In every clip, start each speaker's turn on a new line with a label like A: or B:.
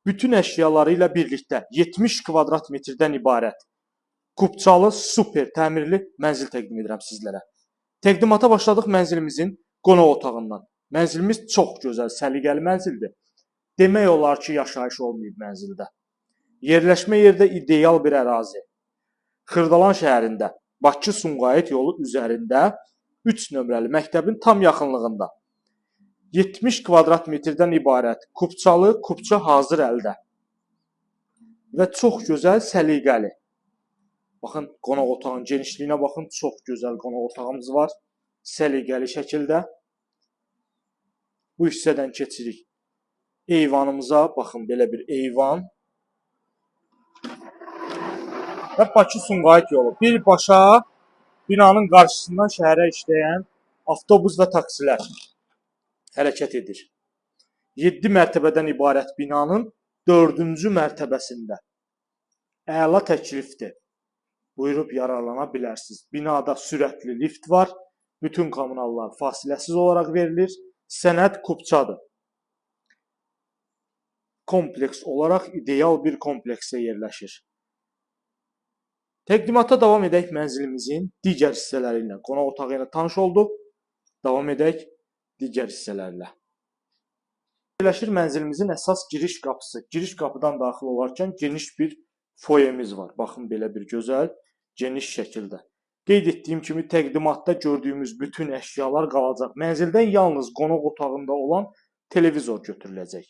A: bütün əşyaları ilə birlikdə 70 kvadrat metrdən ibarət kubçalı, super təmirli mənzil təqdim edirəm sizlərə. Təqdimata başladıq mənzilimizin qonaq otağından. Mənzilimiz çox gözəl, səliqəli mənzildir. Demək olar ki, yaşayış olmayıb mənzildə. Yerləşmə yerdə ideal bir ərazi. Xırdalan şəhərində, Bakı-Sumqayıt yolu üzərində 3 nömrəli məktəbin tam yaxınlığında 70 kvadrat metrdən ibarət kubçalı, kubça hazır əldə və çox gözəl, səliqəli. Baxın, qonaq otağının genişliyinə baxın, çox gözəl qonaq otağımız var, səliqəli şəkildə. Bu hissədən keçirik eyvanımıza, baxın, belə bir eyvan. Və Bakı-Sumqayıt yolu. Birbaşa binanın qarşısından şəhərə işləyən avtobus və taksilər hərəkət edir. 7 mərtəbədən ibarət binanın 4-cü mərtəbəsində. Əla təklifdir. Buyurub yararlana bilərsiniz. Binada sürətli lift var. Bütün kommunallar fasiləsiz olaraq verilir. Sənəd kubçadır. Kompleks olaraq ideal bir kompleksə yerləşir. Təqdimata davam edək mənzilimizin digər hissələri ilə. Qonaq otağı ilə tanış olduq. Davam edək digər hissələrlə. Yerləşir mənzilimizin əsas giriş qapısı. Giriş qapıdan daxil olarkən geniş bir foyemiz var. Baxın, belə bir gözəl, geniş şəkildə. Qeyd etdiyim kimi təqdimatda gördüyümüz bütün əşyalar qalacaq. Mənzildən yalnız qonaq otağında olan televizor götürüləcək.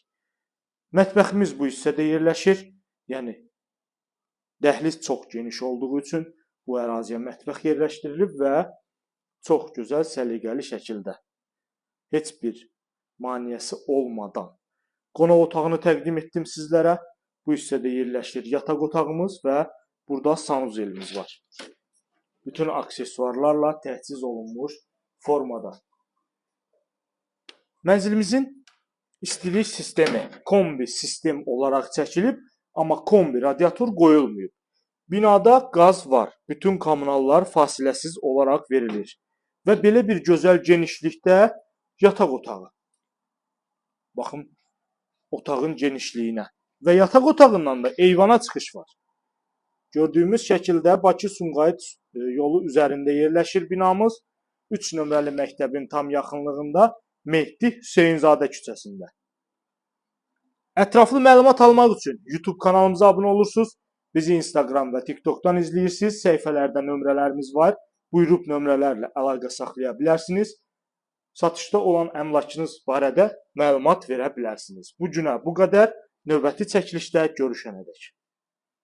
A: Mətbəximiz bu hissədə yerləşir. Yəni, dəhliz çox geniş olduğu üçün bu əraziyə mətbəx yerləşdirilib və çox gözəl, səliqəli şəkildə, heç bir maneəsi olmadan qonaq otağını təqdim etdim sizlərə. Bu hissədə yerləşir yataq otağımız və burada sanuzelimiz var. Bütün aksesuarlarla təchiz olunmuş formada. Mənzilimizin istilik sistemi kombi sistem olaraq çəkilib, amma kombi radiator qoyulmayıb. Binada qaz var. Bütün kommunallar fasiləsiz olaraq verilir. Və belə bir gözəl genişlikdə yataq otağı. Baxın, otağın genişliyinə. Və yataq otağından da eyvana çıxış var. Gördüyümüz şəkildə Bakı-Sumqayıt yolu üzərində yerləşir binamız. 3 nömrəli məktəbin tam yaxınlığında Mehdi Hüseynzadə küçəsində. Ətraflı məlumat almaq üçün YouTube kanalımıza abunə olursunuz. Bizi Instagram və TikTokdan izləyirsiniz. Səhifələrdə nömrələrimiz var. Buyurub nömrələrlə əlaqə saxlaya bilərsiniz. Satışda olan əmlakınız barədə məlumat verə bilərsiniz. Bu günə bu qədər. Növbəti çəkilişdə görüşənədək.